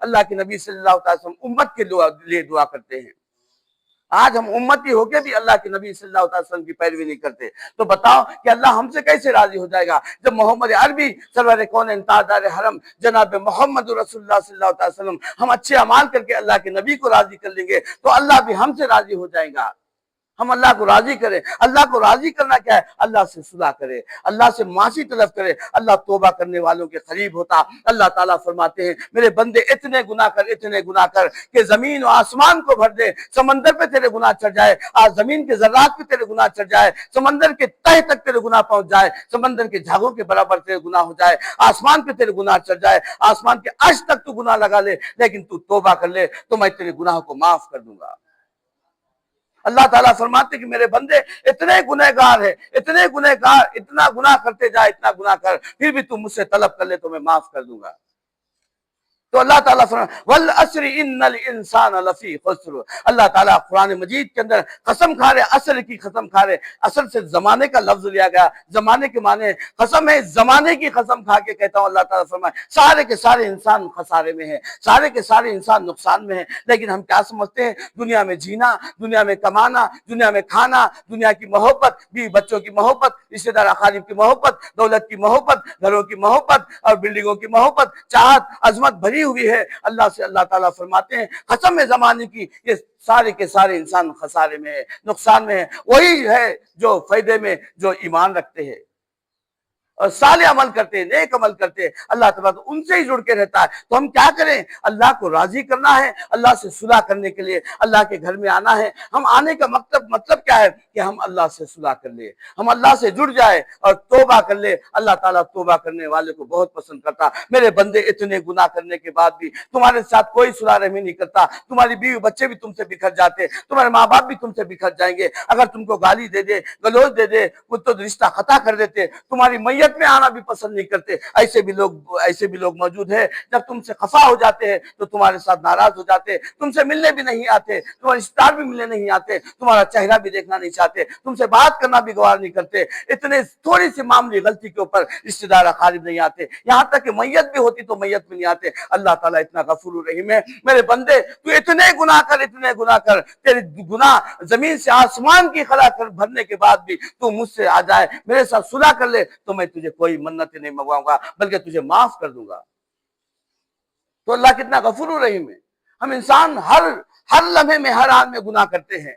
اللہ کے نبی صلی اللہ علیہ وسلم امت کے لیے دعا کرتے ہیں۔ آج ہم امتی ہو کے بھی اللہ کے نبی صلی اللہ علیہ وسلم کی پیروی نہیں کرتے، تو بتاؤ کہ اللہ ہم سے کیسے راضی ہو جائے گا جب محمد عربی سرور کونین تاجدار حرم جناب محمد رسول اللہ صلی اللہ علیہ وسلم ہم اچھے اعمال کر کے اللہ کے نبی کو راضی کر لیں گے تو اللہ بھی ہم سے راضی ہو جائے گا۔ ہم اللہ کو راضی کریں۔ اللہ کو راضی کرنا کیا ہے؟ اللہ سے صلح کرے، اللہ سے معافی طلب کرے۔ اللہ توبہ کرنے والوں کے قریب ہوتا۔ اللہ تعالیٰ فرماتے ہیں میرے بندے اتنے گناہ کر کہ زمین و آسمان کو بھر دے، سمندر پہ تیرے گناہ چڑھ جائے، آج زمین کے ذرات پہ تیرے گناہ چڑھ جائے، سمندر کے تہہ تک تیرے گناہ پہنچ جائے، سمندر کے جھاگوں کے برابر تیرے گناہ ہو جائے، آسمان پہ تیرے گناہ چڑھ جائے، آسمان کے عرش تک تو گناہ لگا لے، لیکن تو توبہ کر لے تو میں تیرے گناہ کو معاف کر دوں گا۔ اللہ تعالیٰ فرماتے ہیں کہ میرے بندے اتنے گنہگار ہیں، اتنا گناہ کرتے جائے، اتنا گناہ کر، پھر بھی تم مجھ سے طلب کر لے تو میں معاف کر دوں گا۔ تو اللہ تعالیٰ فرماتے ہیں وَالْعَصْرِ إِنَّ الْإِنسَانَ لَفِي خُسْرٍ۔ اللہ تعالیٰ قرآن مجید کے اندر قسم کھا رہے، عصر کی قسم کھا رہے۔ عصر سے زمانے کا لفظ لیا گیا، زمانے کے معنی قسم ہے، زمانے کی قسم کھا کے کہتا ہوں، اللہ تعالیٰ فرمائے سارے کے سارے انسان خسارے میں ہیں، سارے کے سارے انسان نقصان میں ہیں۔ لیکن ہم کیا سمجھتے ہیں؟ دنیا میں جینا، دنیا میں کمانا، دنیا میں کھانا، دنیا کی محبت، بیوی بچوں کی محبت، رشتہ دار اقارب کی محبت، دولت کی محبت، گھروں کی محبت اور بلڈنگوں کی محبت، چاہت، عظمت بھری ہوئی ہے اللہ سے۔ اللہ تعالیٰ فرماتے ہیں قسم زمانے کی، یہ سارے کے سارے انسان خسارے میں ہے، نقصان میں ہے۔ وہی ہے جو فائدے میں جو ایمان رکھتے ہیں اور صالح عمل کرتے ہیں، نیک عمل کرتے ہیں، اللہ تعالیٰ ان سے ہی جڑ کے رہتا ہے۔ تو ہم کیا کریں؟ اللہ کو راضی کرنا ہے، اللہ سے صلح کرنے کے لیے اللہ کے گھر میں آنا ہے۔ ہم آنے کا مطلب کیا ہے؟ کہ ہم اللہ سے صلح کر لیں، ہم اللہ سے جڑ جائے اور توبہ کر لیں۔ اللہ تعالیٰ توبہ کرنے والے کو بہت پسند کرتا۔ میرے بندے اتنے گناہ کرنے کے بعد بھی تمہارے ساتھ کوئی صلح رحمی نہیں کرتا، تمہاری بیوی بچے بھی تم سے بکھر جاتے، تمہارے ماں باپ بھی تم سے بکھر جائیں گے، اگر تم کو گالی دے دے، گلوچ دے دے، وہ تو رشتہ قطع کر دیتے، تمہاری میت میں آنا بھی پسند نہیں کرتے۔ ایسے بھی لوگ موجود ہیں، جب تم سے خفا ہو جاتے ہیں تو تمہارے ساتھ ناراض ہو جاتے، تم سے ملنے بھی نہیں آتے، تمہارے رشتہ دار بھی ملنے نہیں آتے، تمہارا چہرہ بھی دیکھنا نہیں چاہتے، تم سے بات کرنا بھی گوار نہیں کرتے۔ اتنے تھوڑی سی معمولی غلطی کے اوپر رشتہ دار اقارب نہیں آتے، یہاں تک کہ میت بھی ہوتی تو میت بھی نہیں آتے۔ اللہ تعالیٰ اتنا غفور الرحیم ہے۔ میرے بندے تو اتنے گناہ کر، تیرے گناہ زمین سے آسمان کی خلا کر بھرنے کے بعد بھی تو مجھ سے آ جائے، میرے ساتھ صلح کر لے تو میں تجھے کوئی منتیں نہیں منگواؤں گا بلکہ تجھے معاف کر دوں گا۔ تو اللہ کتنا غفور الرحیم ہے۔ ہم انسان ہر لمحے میں، ہر آن میں گناہ کرتے ہیں،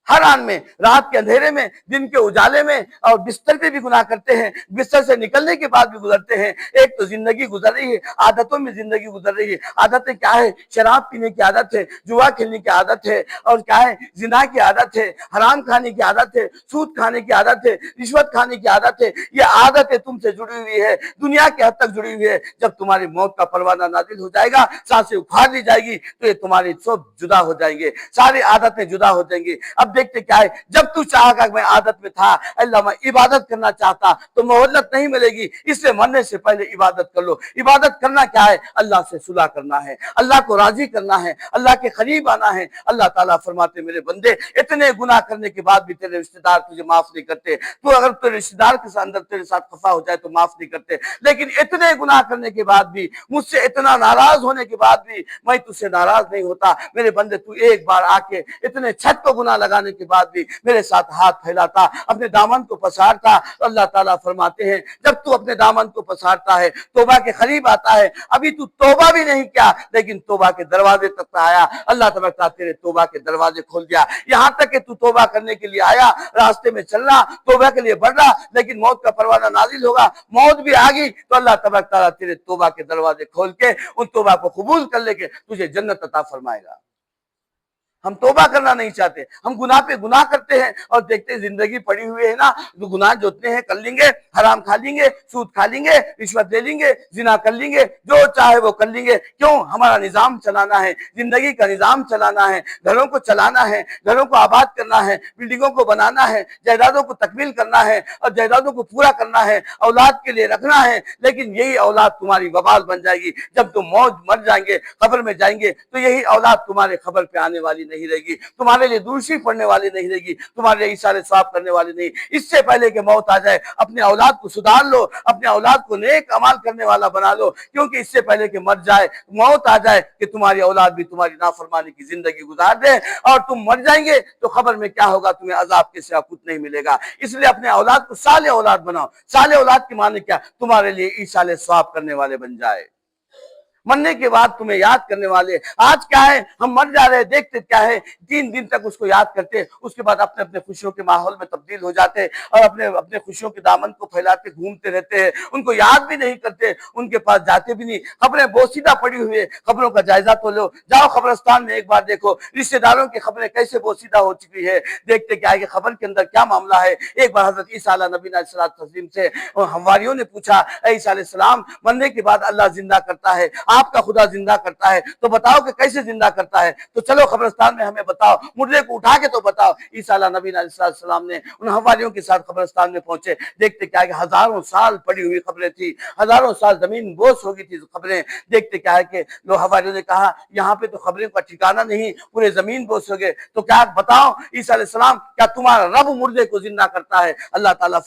ہر آن میں، رات کے اندھیرے میں، دن کے اجالے میں، اور بستر پہ بھی گناہ کرتے ہیں، بستر سے نکلنے کے بعد بھی گزرتے ہیں۔ ایک تو زندگی گزر رہی ہے، عادتوں میں زندگی گزر رہی ہے۔ عادتیں کیا ہے؟ شراب پینے کی عادت ہے، جوا کھیلنے کی عادت ہے، اور کیا ہے؟ زنا کی عادت ہے، حرام کھانے کی عادت ہے، سود کھانے کی عادت ہے، رشوت کھانے کی عادت ہے۔ یہ عادتیں تم سے جڑی ہوئی ہے، دنیا کے حد تک جڑی ہوئی ہے۔ جب تمہاری موت کا پروانہ نازل ہو جائے گا، سانسیں اکھاڑ لی جائے گی تو یہ تمہاری سب جدا ہو جائیں گے، ساری عادتیں جدا ہو جائیں گی۔ اب دیکھتے کیا ہے؟ جب تو چاہا کہ میں عادت میں تھا، اللہ میں عبادت کرنا چاہتا تو مہلت نہیں ملے گی، اس لیے مرنے سے پہلے عبادت کر لو۔ عبادت کرنا کیا ہے؟ اللہ سے صلح کرنا ہے، اللہ کو راضی کرنا ہے، اللہ کے قریب آنا ہے۔ اللہ تعالیٰ فرماتے میرے بندے اتنے گناہ کرنے کے بعد بھی تیرے رشتہ دار تجھے معاف نہیں کرتے، تو اگر تیرے رشتہ دار کے اندر تیرے ساتھ خفا ہو جائے تو معاف نہیں کرتے، لیکن اتنے گناہ کرنے کے بعد بھی، مجھ سے اتنا ناراض ہونے کے بعد بھی میں تجھ سے ناراض نہیں ہوتا۔ میرے بندے تو ایک بار آ کے اتنے چھت کو گناہ لگانے کے بعد بھی میرے ساتھ ہاتھ پھیلاتا، اپنے دامن کو پسارتا۔ اللہ تعالیٰ فرماتے ہیں جب تو اپنے دامن کو پسارتا ہے، توبہ کے قریب آتا ہے، ابھی تو توبہ بھی نہیں کیا لیکن توبہ کے دروازے تک آیا، اللہ تبارک تعالیٰ تیرے توبہ کے دروازے کھول دیا، یہاں تک کہ تو توبہ کرنے کے لیے آیا، راستے میں چل رہا، توبہ کے لیے بڑھ رہا، لیکن موت کا پروانہ نازل ہوگا، موت بھی آ گئی تو اللہ تبارک تعالیٰ تیرے توبہ کے دروازے کھول کے ان توبہ کو قبول کر لے کے تجھے جنت عطا فرمائے گا۔ ہم توبہ کرنا نہیں چاہتے، ہم گناہ پہ گناہ کرتے ہیں اور دیکھتے ہیں زندگی پڑی ہوئی ہے نا، تو گناہ جوتنے ہیں کر لیں گے، حرام کھا لیں گے، سود کھا لیں گے، رشوت لے لیں گے، زنا کر لیں گے، جو چاہے وہ کر لیں گے۔ کیوں؟ ہمارا نظام چلانا ہے، زندگی کا نظام چلانا ہے، گھروں کو چلانا ہے، گھروں کو آباد کرنا ہے، بلڈنگوں کو بنانا ہے، جائیدادوں کو تکمیل کرنا ہے اور جائیدادوں کو پورا کرنا ہے، اولاد کے لیے رکھنا ہے۔ لیکن یہی اولاد تمہاری وبال بن جائے گی، جب تم مر جائیں گے، قبر میں جائیں گے تو یہی اولاد تمہارے قبر پہ آنے والی نہیں رہے گی، تمہارے لیے دوسری پڑھنے والی نہیں رہے گی، تمہارے لیے ایثار ثواب کرنے والی نہیں۔ اس سے پہلے کہ موت آ جائے اپنے اولاد کو سدھار لو، اپنے اولاد کو نیک اعمال کرنے والا بنا لو، کیونکہ اس سے پہلے کہ مر جائے، موت آ جائے کہ تمہاری اولاد بھی تمہاری نافرمانی کی زندگی گزار دے، اور تم مر جائیں گے تو خبر میں کیا ہوگا، تمہیں عذاب کے سوا کچھ نہیں ملے گا۔ اس لیے اپنے اولاد کو صالح اولاد بناؤ۔ صالح اولاد کی معنی کیا؟ تمہارے لیے ایثار ثواب کرنے والے بن جائے، مرنے کے بعد تمہیں یاد کرنے والے۔ آج کیا ہے، ہم مر جا رہے، دیکھتے کیا ہے، 3 دن تک اس کو یاد کرتے، اس کے بعد اپنے اپنے خوشیوں کے ماحول میں تبدیل ہو جاتے اور اپنے خوشیوں کے دامن کو پھیلاتے گھومتے رہتے ہیں، ان کو یاد بھی نہیں کرتے، ان کے پاس جاتے بھی نہیں۔ خبریں بوسیدہ پڑی ہوئی ہیں، خبروں کا جائزہ تو لو، جاؤ قبرستان میں ایک بار دیکھو رشتہ داروں کی خبریں کیسے بوسیدہ ہو چکی ہے، دیکھتے کیا ہے کہ خبر کے اندر کیا معاملہ ہے۔ ایک بار حضرت عیسیٰ علیہ نبی علیہ السلام سے حواریوں نے پوچھا، اے عیسیٰ علیہ السلام، مرنے کے بعد اللہ زندہ کرتا ہے، آپ کا خدا زندہ کرتا ہے، تو بتاؤ کہ کیسے زندہ کرتا ہے، تو چلو قبرستان میں ہمیں بتاؤ، مردے کو اٹھا کے تو بتاؤ۔ عیسیٰ علیہ نبی علیہ السلام نے ان حواریوں کے ساتھ قبرستان میں پہنچے، دیکھتے کیا ہے کہ ہزاروں سال پڑی ہوئی خبریں تھی، ہزاروں سال زمین بوس ہو گئی تھی خبریں۔ دیکھتے کیا ہے کہ لوگ حواریوں نے کہا یہاں پہ تو خبریں کا ٹھکانہ نہیں، پورے زمین بوس ہو گئے، تو کیا بتاؤ عیسیٰ علیہ السلام، کیا تمہارا رب مردے کو زندہ کرتا ہے؟ اللہ تعالیٰ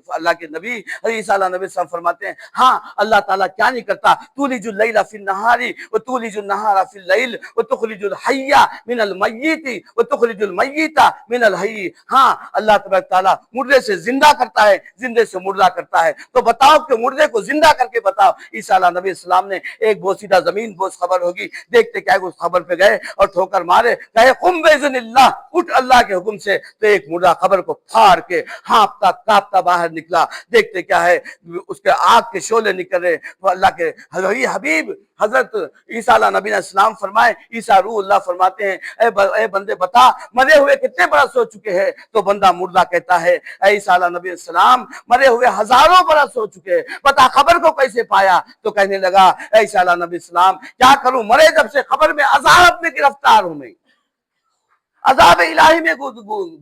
اللہ کے نبی عیسیٰ علیہ نبی السلام فرماتے ہیں ہاں اللہ تعالیٰ کیا نہیں کرتا، تولج اللیل فی النہار وتولج النہار فی اللیل وتخرج الحی من المیت وتخرج المیت من الحی۔ ہاں اللہ تبارک تعالیٰ مردے سے زندہ کرتا ہے، زندے سے مردہ کرتا ہے، تو بتاؤ کہ مردے کو زندہ کر کے بتاؤ۔ عیسیٰ علیہ نبی السلام نے ایک بوسیدہ زمین بوس خبر ہوگی، دیکھتے کیا ہے اس خبر پہ گئے اور ٹھوکر مارے، کہے قم باذن اللہ، اٹھ اللہ کے حکم سے، تو ایک مردہ خبر کو پھاڑ کے ہانپتا کانپتا باہر نکلا۔ دیکھتے کیا ہے اس کے آگ کے شعلے نکل رہے، تو اللہ کے حبیب حضرت عیسیٰ علیہ نبی علیہ السلام فرمائے، عیسیٰ روح اللہ فرماتے ہیں اے بندے بتا مرے ہوئے کتنے برس ہو چکے ہیں؟ تو بندہ مردہ کہتا ہے اے عیسیٰ علیہ نبی علیہ السلام مرے ہوئے ہزاروں برس ہو چکے ہیں، بتا خبر کو کیسے پایا؟ تو کہنے لگا اے عیسیٰ علیہ نبی علیہ السلام کیا کروں، مرے جب سے خبر میں عذاب میں گرفتار ہوں، میں عذاب الہی میں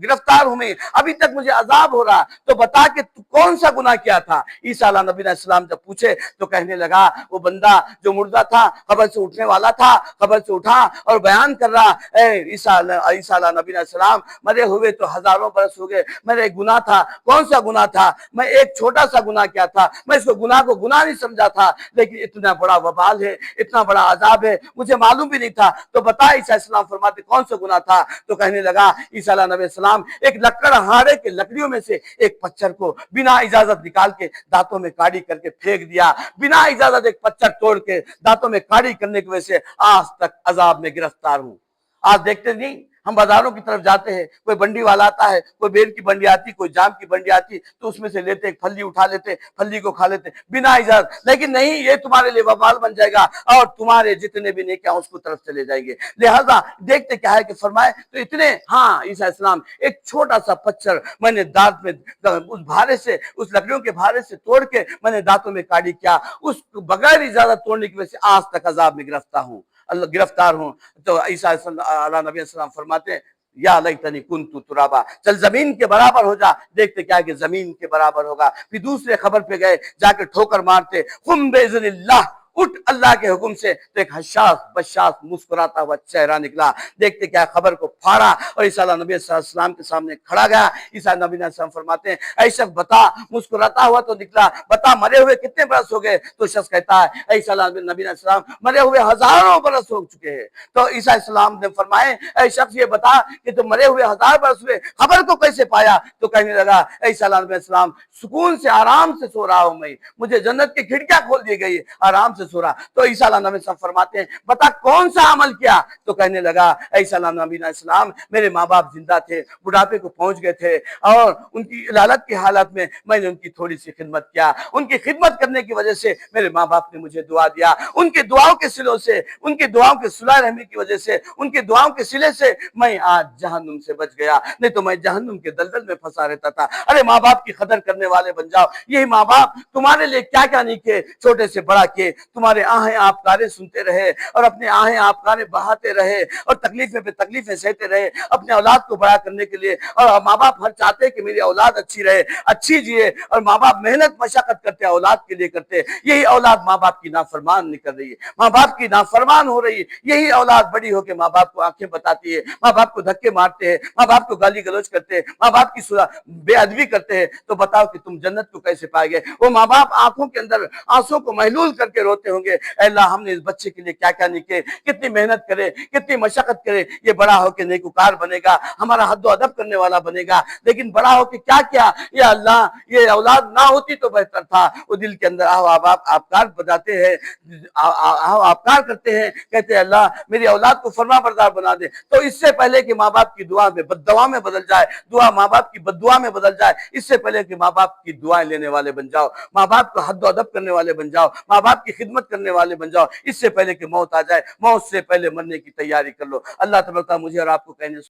گرفتار ہوں، میں ابھی تک مجھے عذاب ہو رہا، تو بتا کہ تو کون سا گناہ کیا تھا؟ عیسیٰ علیہ نبی علیہ السلام جب پوچھے تو کہنے لگا وہ بندہ جو مردہ تھا، خبر سے اٹھنے والا تھا، خبر سے اٹھا اور بیان کر رہا، اے عیسیٰ علیہ نبی علیہ السلام مرے ہوئے تو ہزاروں برس ہو گئے، میرا ایک گناہ تھا، کون سا گناہ تھا؟ میں ایک چھوٹا سا گناہ کیا تھا، میں اس کو گناہ نہیں سمجھا تھا، لیکن اتنا بڑا وبال ہے، اتنا بڑا عذاب ہے، مجھے معلوم بھی نہیں تھا، تو بتا عیسیٰ علیہ السلام فرماتے کون سا گناہ تھا؟ تو کہنے لگا عیسیٰ علیہ نبی السلام ایک لکڑ ہاڑے کے لکڑیوں میں سے ایک پتھر کو بنا اجازت نکال کے دانتوں میں کاڑی کر کے پھینک دیا، بنا اجازت ایک پتھر توڑ کے دانتوں میں کاڑی کرنے کی وجہ سے آج تک عذاب میں گرفتار ہوں۔ آج دیکھتے نہیں ہم بازاروں کی طرف جاتے ہیں، کوئی بنڈی والا آتا ہے، کوئی بیر کی بنڈی آتی، کوئی جام کی بنڈی آتی، تو اس میں سے لیتے ایک پھلی اٹھا لیتے، پھلی کو کھا لیتے بنا اجازت، لیکن نہیں یہ تمہارے لیے وبال بن جائے گا اور تمہارے جتنے بھی نیکیاں اس کو طرف چلے جائیں گے۔ لہذا دیکھتے کیا ہے کہ فرمائے تو اتنے ہاں عیسیٰ السلام ایک چھوٹا سا پتھر میں نے دانت میں اس بھارے سے، اس لکڑیوں کے بھارے سے توڑ کے میں نے دانتوں میں کاڑی کیا، اس بغیر اجازت توڑنے کی وجہ سے آج تک عذاب میں گرفتار ہوں۔ تو عیسیٰ علیہ نبی السلام فرماتے ہیں یا لیتنی کنت ترابا، چل زمین کے برابر ہو جا۔ دیکھتے کیا کہ زمین کے برابر ہوگا۔ پھر دوسرے خبر پہ گئے، جا کے ٹھوکر مارتے، قم باذن اللہ، اٹھ اللہ کے حکم سے، تو ایک حشاش بشاش مسکراتا ہوا چہرہ نکلا۔ دیکھتے کیا خبر کو پھاڑا اور عیسیٰ علیہ نبی صلی اللہ علیہ وسلم کے سامنے کھڑا گیا۔ عیسیٰ نبی علیہ السلام فرماتے ہیں اے شخص بتا، مسکراتا ہوا تو نکلا، بتا مرے ہوئے کتنے برس ہو گئے؟ تو شخص کہتا ہے اے عیسیٰ علیہ نبی علیہ السلام مرے ہوئے ہزاروں برس ہو چکے ہیں۔ تو عیسیٰ علیہ السلام نے فرمائے اے شخص یہ بتا کہ تم مرے ہوئے 1000 برس ہوئے، خبر کو کیسے پایا؟ تو کہنے لگا اے عیسیٰ علیہ السلام سکون سے آرام سے سو رہا ہوں، میں مجھے جنت کی کھڑکیاں کھول دی گئی، آرام سے سو رہا۔ تو عیسیٰ علیہ نبی صاحب فرماتے ہیں بتا کون سا عمل کیا؟ تو کہنے لگا اے عیسیٰ علیہ نبی علیہ السلام میرے ماں باپ زندہ تھے، بڑھاپے کو پہنچ گئے تھے، اور ان کی علالت کی حالت میں میں نے ان کی تھوڑی سی خدمت کیا، ان کی خدمت کرنے کی وجہ سے میرے ماں باپ نے مجھے دعا دیا، ان کے دعاؤں کے صلوں سے، ان کے دعاؤں کے صلہ رحمی کی وجہ سے، ان کے دعاؤں کے صلے سے میں آج جہنم سے بچ گیا، نہیں تو میں جہنم کے دلدل میں پھنسا رہتا تھا۔ ارے ماں باپ کی قدر کرنے والے بن جاؤ، یہی ماں باپ تمہارے لیے کیا کیا نہیں کیے، چھوٹے سے بڑا کیے، تمہارے آہیں آپ کاریں سنتے رہے اور اپنے آہیں آپ کاریں بہاتے رہے اور تکلیفیں پہ تکلیفیں سہتے رہے اپنے اولاد کو بڑا کرنے کے لیے. اور ماں باپ ہر چاہتے کہ میری اولاد اچھی رہے, اچھی جیے, اور ماں باپ محنت مشقت کرتے اولاد کے لیے کرتے. یہی اولاد ماں باپ کی نافرمان نہیں کر رہی ہے, ماں باپ کی نافرمان ہو رہی ہے. یہی اولاد بڑی ہو کے ماں باپ کو آنکھیں بتاتی ہے, ماں باپ کو دھکے مارتے ہیں, ماں باپ کو گالی گلوچ کرتے ہیں, ماں باپ کی بے ادبی کرتے ہیں. تو بتاؤ کہ تم جنت کو کیسے پائے گے؟ وہ ماں باپ آنکھوں کے اندر آنسوں کو محلول کر کے روتے ہوں گے, اے اللہ ہم نے اس بچے کے لیے کیا کیا نہیں کیے, کتنی محنت کرے, کتنی مشقت کرے, یہ بڑا ہو کے نیکوکار بنے گا, ہمارا حد و ادب کرنے والا بنے گا, لیکن بڑا ہو کے کیا کیا, یا اللہ یہ اولاد نہ ہوتی تو بہتر تھا. وہ دل کے اندر آہو آبکار بجاتے ہیں, آہو آبکار کرتے ہیں, کہتے ہیں اللہ میری اولاد کو فرما بردار بنا دے. تو اس سے پہلے کہ ماں باپ کی دعا میں بد دعا میں بدل جائے, دعا ماں باپ کی بد دعا میں بدل جائے, اس سے پہلے کہ ماں باپ کی دعائیں لینے والے بن جاؤ, ماں باپ کو حد و ادب کرنے والے بن جاؤ, ماں باپ کی خدمت کرنے والے بن جاؤ, اس سے پہلے کہ موت آ جائے, موت سے پہلے مرنے کی تیاری کر لو. اللہ تبارک و تعالی مجھے اور آپ کو کہنے